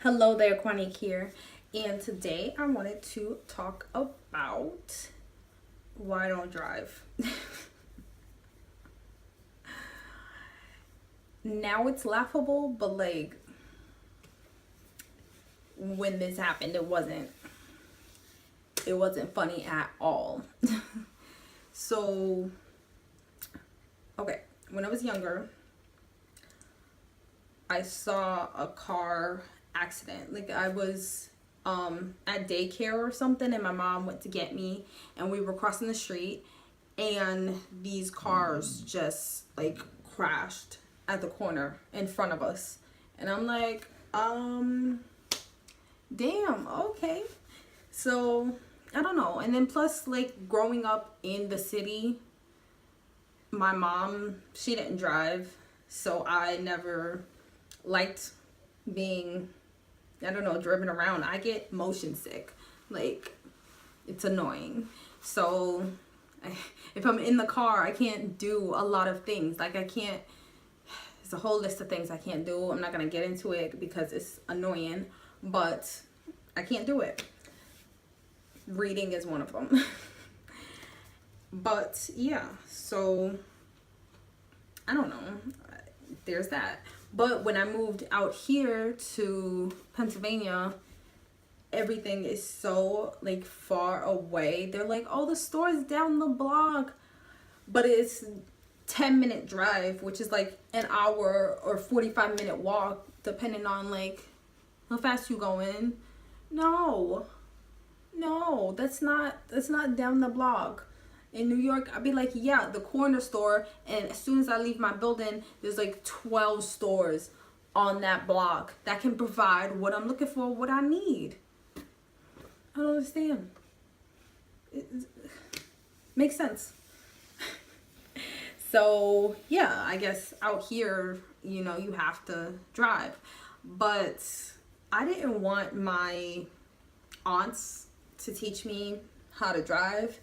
Hello there, Q.u.A.n.IQ here, and today I wanted to talk about why I don't drive. Now it's laughable, but like when this happened, it wasn't funny at all. So, okay, when I was younger, I saw a car accident. Like I was at daycare or something, and my mom went to get me, and we were crossing the street, and these cars just like crashed at the corner in front of us, and I'm like, damn, okay. So I don't know. And then plus, like, growing up in the city, my mom, she didn't drive, so I never liked being, I don't know, driven around. I get motion sick. Like, it's annoying. So if I'm in the car, I can't do a lot of things. Like, I can't, there's a whole list of things I can't do. I'm not going to get into it because it's annoying, but I can't do it. Reading is one of them. But yeah, so I don't know. There's that. But when I moved out here to Pennsylvania, everything is so like far away. They're like, oh, the store's down the block, but it's 10-minute drive, which is like an hour or 45-minute walk, depending on like how fast you going. No, that's not down the block. In New York, I'd be like, yeah, the corner store, and as soon as I leave my building, there's like 12 stores on that block that can provide what I'm looking for, what I need. I don't understand. It makes sense. So yeah, I guess out here, you know, you have to drive. But I didn't want my aunts to teach me how to drive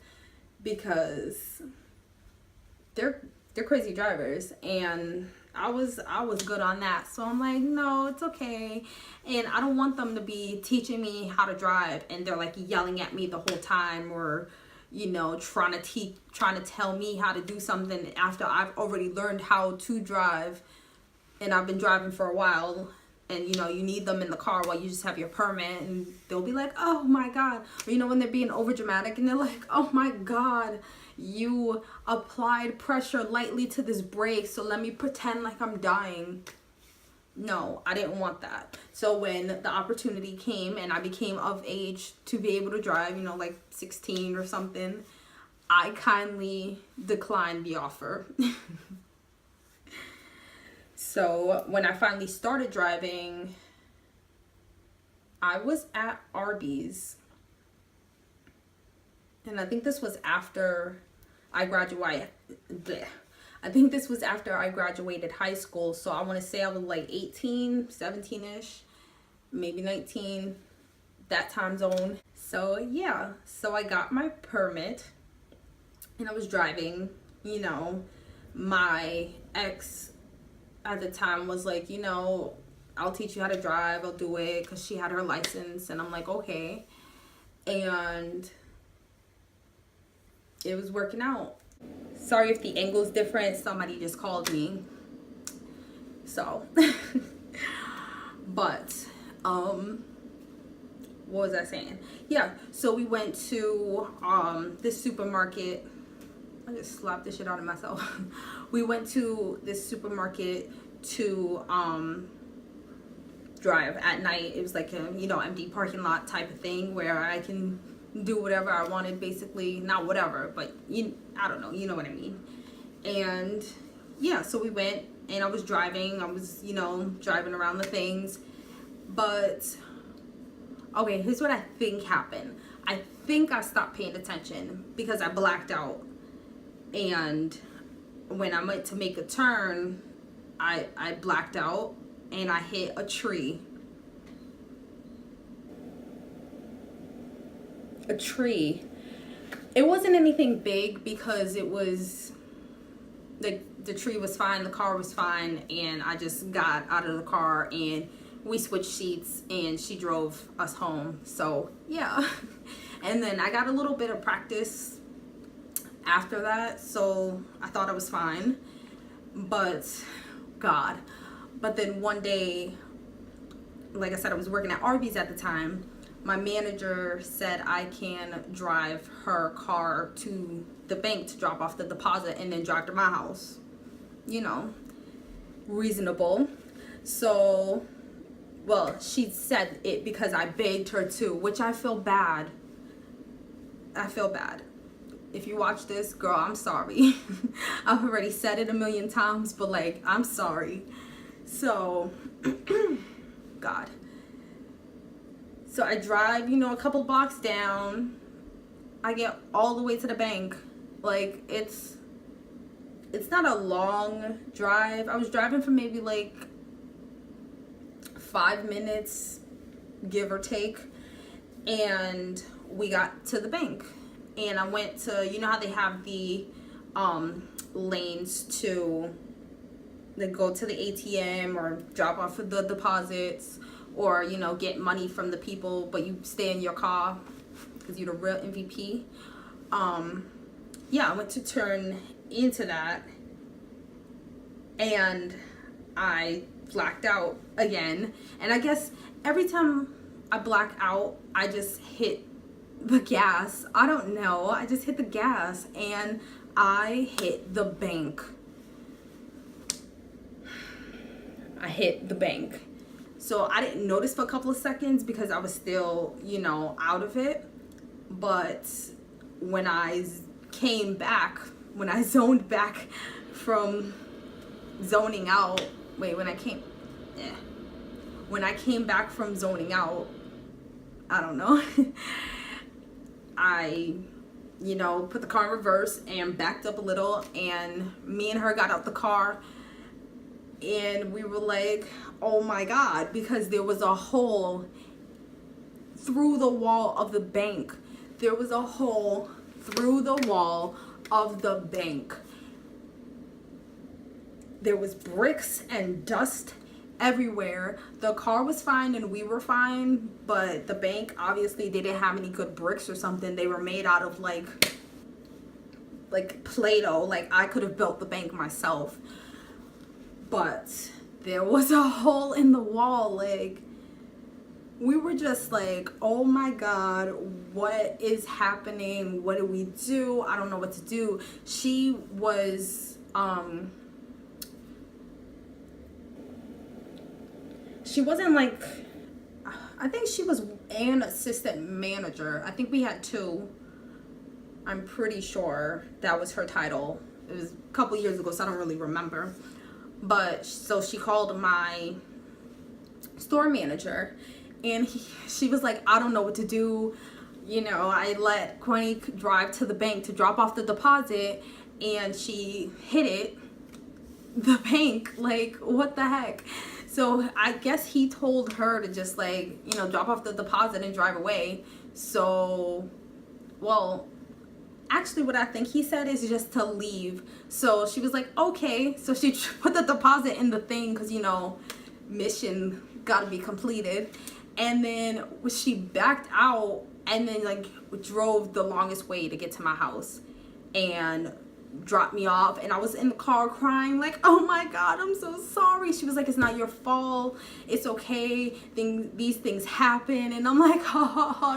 because they're crazy drivers, and I was good on that. So I'm like, no, it's okay. And I don't want them to be teaching me how to drive and they're like yelling at me the whole time, or you know, trying to tell me how to do something after I've already learned how to drive and I've been driving for a while. And you know, you need them in the car while you just have your permit, and they'll be like, oh my god. Or you know, when they're being over dramatic and they're like, oh my god, you applied pressure lightly to this brake, so let me pretend like I'm dying. No, I didn't want that. So when the opportunity came and I became of age to be able to drive, you know, like 16 or something, I kindly declined the offer. So when I finally started driving, I was at Arby's, and I think this was after I graduated. I think this was after I graduated high school. So I want to say I was like 18, 17-ish, maybe 19, that time zone. So yeah, so I got my permit and I was driving. You know, my ex at the time was like, you know, I'll teach you how to drive, I'll do it, because she had her license. And I'm like, okay. And it was working out. Sorry if the angle's different, somebody just called me. So but what was I saying? Yeah, so we went to this supermarket. I just slapped this shit out of myself. We went to this supermarket to drive at night. It was like a, you know, empty parking lot type of thing where I can do whatever I wanted, basically. Not whatever, but I don't know, you know what I mean. And yeah, so we went and I was driving. I was, you know, driving around the things. But okay, here's what I think happened. I think I stopped paying attention because I blacked out. And when I went to make a turn, I blacked out and I hit a tree. A tree. It wasn't anything big because it was like the tree was fine, the car was fine, and I just got out of the car and we switched seats and she drove us home. So yeah. And then I got a little bit of practice after that, so I thought I was fine. But God, but then one day, like I said, I was working at Arby's at the time. My manager said I can drive her car to the bank to drop off the deposit and then drive to my house. You know, reasonable. So, well, she said it because I begged her to, which I feel bad. I feel bad. If you watch this, girl, I'm sorry. I've already said it a million times, but like, I'm sorry. So, God. So I drive, you know, a couple blocks down. I get all the way to the bank. Like, it's not a long drive. I was driving for maybe like 5 minutes, give or take. And we got to the bank. And I went to, you know how they have the lanes to like go to the ATM or drop off the deposits, or, you know, get money from the people, but you stay in your car because you're the real MVP. Yeah, I went to turn into that and I blacked out again. And I guess every time I black out, I just hit the gas. I don't know. I just hit the gas and I hit the bank. I hit the bank. So I didn't notice for a couple of seconds because I was still, you know, out of it. But when I came back, when I zoned back from zoning out, when I came back from zoning out, I don't know, I, you know, put the car in reverse and backed up a little, and me and her got out the car and we were like, oh my God, because there was a hole through the wall of the bank. There was a hole through the wall of the bank. There was bricks and dust everywhere. The car was fine and we were fine, but the bank, obviously they didn't have any good bricks or something. They were made out of like Play-Doh. Like, I could have built the bank myself. But there was a hole in the wall. Like, we were just like, oh my God, what is happening? What do we do? I don't know what to do. She was, she wasn't like, I think she was an assistant manager. I think we had two. I'm pretty sure that was her title. It was a couple years ago, so I don't really remember. But so she called my store manager and she was like, I don't know what to do. You know, I let Q.U.A.n.I.Q drive to the bank to drop off the deposit and she hit the bank. Like, what the heck? So I guess he told her to just, like, you know, drop off the deposit and drive away. So, well, actually what I think he said is just to leave. So she was like, okay. So she put the deposit in the thing because, you know, mission got to be completed. And then she backed out and then, like, drove the longest way to get to my house and dropped me off. And I was in the car crying like, oh my God, I'm so sorry. She was like, it's not your fault, it's okay, these things happen. And I'm like,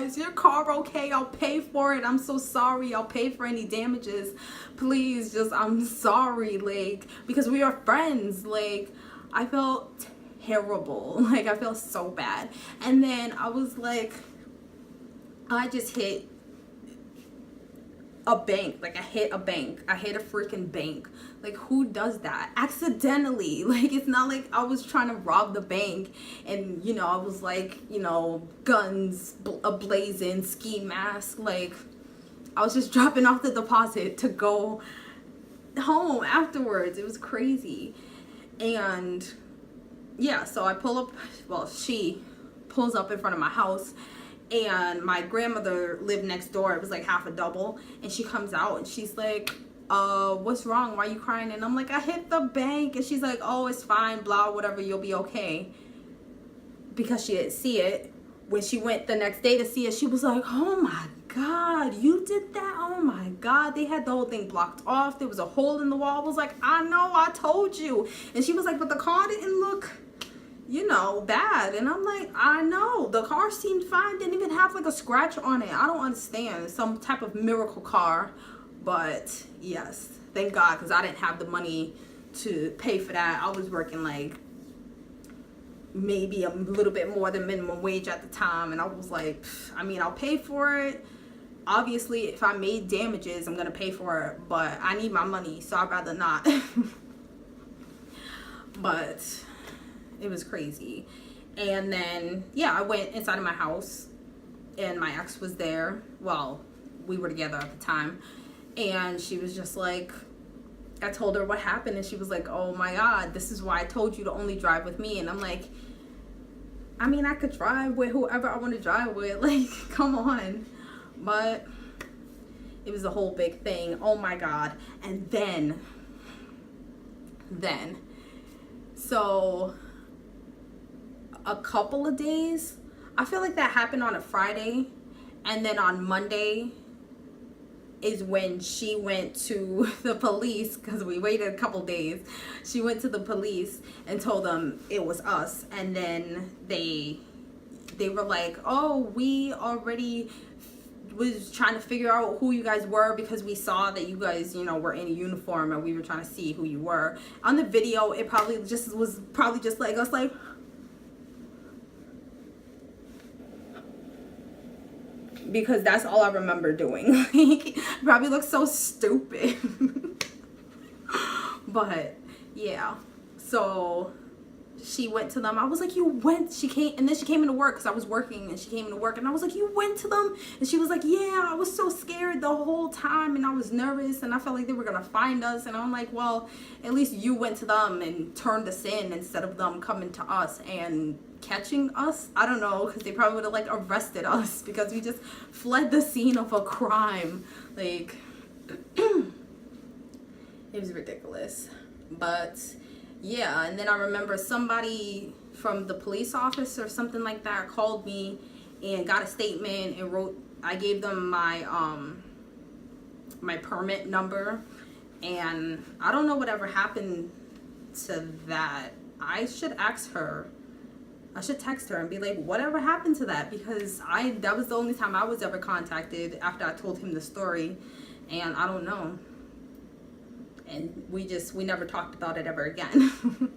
is your car okay? I'll pay for it. I'm so sorry. I'll pay for any damages, please. Just, I'm sorry. Like, because we are friends. Like, I felt terrible. Like, I felt so bad. And then I was like, I just hit a bank. Like, I hit a bank. I hit a freaking bank. Like, who does that accidentally? Like, it's not like I was trying to rob the bank and, you know, I was like, you know, guns ablazing, ski mask. Like, I was just dropping off the deposit to go home afterwards. It was crazy. And yeah, so I pull up, well, she pulls up in front of my house. And my grandmother lived next door. It was like half a double. And she comes out and she's like, what's wrong? Why are you crying? And I'm like, I hit the bank. And she's like, oh, it's fine, blah, whatever, you'll be okay. because she didn't see it. When she went the next day to see it, she was like, oh my God, you did that? Oh my God. They had the whole thing blocked off. There was a hole in the wall. I was like, I know, I told you. And she was like, but the car didn't look, you know, bad. And I'm like, I know. The car seemed fine. Didn't even have like a scratch on it. I don't understand. Some type of miracle car. But yes, thank God, because I didn't have the money to pay for that. I was working like maybe a little bit more than minimum wage at the time, and I was like, I mean, I'll pay for it. Obviously, if I made damages, I'm gonna pay for it, but I need my money, so I'd rather not. But it was crazy. And then yeah, I went inside of my house, and my ex was there. Well, we were together at the time, and she was just like, I told her what happened, and she was like, oh my God, this is why I told you to only drive with me. And I'm like, I mean, I could drive with whoever I want to drive with, like, come on. But it was a whole big thing. Oh my God. And then so a couple of days, I feel like that happened on a Friday, and then on Monday is when she went to the police, because we waited a couple days. She went to the police and told them it was us, and then they were like, oh, we already was trying to figure out who you guys were, because we saw that you guys, you know, were in a uniform, and we were trying to see who you were. On the video, it probably just was like us, like, because that's all I remember doing. Like, probably looks so stupid. But yeah, so she went to them. I was like, you went? She came, and then she came into work, because I was working, and she came into work, and I was like, you went to them? And she was like, yeah, I was so scared the whole time, and I was nervous, and I felt like they were gonna find us. And I'm like, well, at least you went to them and turned us in, instead of them coming to us and catching us. I don't know, because they probably would have like arrested us, because we just fled the scene of a crime. Like, it was ridiculous. But yeah, and then I remember somebody from the police office or something like that called me and got a statement and wrote, I gave them my my permit number, and I don't know whatever happened to that. I should ask her. I should text her and be like, whatever happened to that? Because that was the only time I was ever contacted after I told him the story, and I don't know. And we never talked about it ever again.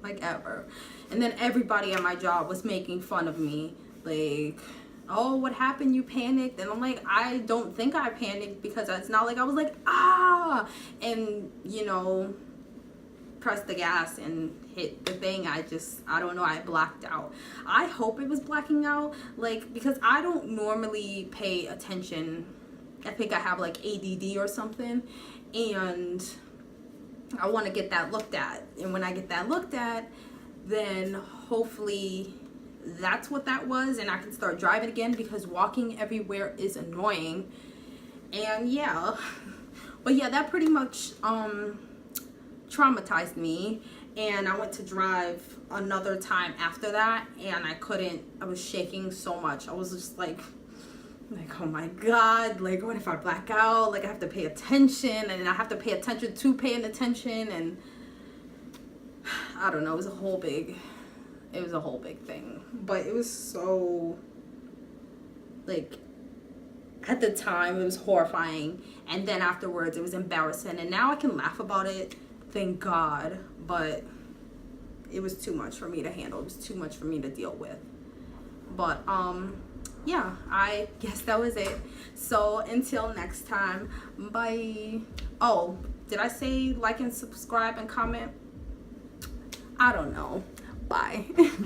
Like, ever. And then everybody at my job was making fun of me, like, oh, what happened? You panicked? And I'm like, I don't think I panicked, because it's not like I was like, ah, and, you know, pressed the gas and hit the thing. I don't know, I blacked out. I hope it was blacking out, like, because I don't normally pay attention. I think I have like ADD or something, and I want to get that looked at. And when I get that looked at, then hopefully that's what that was, and I can start driving again, because walking everywhere is annoying. And yeah, but yeah, that pretty much traumatized me. And I went to drive another time after that, and I was shaking so much. I was just like, oh my God, like, what if I black out? Like, I have to pay attention, and I have to pay attention to paying attention, and I don't know, it was a whole big thing. But it was so, like, at the time it was horrifying, and then afterwards it was embarrassing, and now I can laugh about it, thank God. But it was too much for me to handle. It was too much for me to deal with. But yeah, I guess that was it. So until next time, bye. Oh, did I say like and subscribe and comment? I don't know. Bye.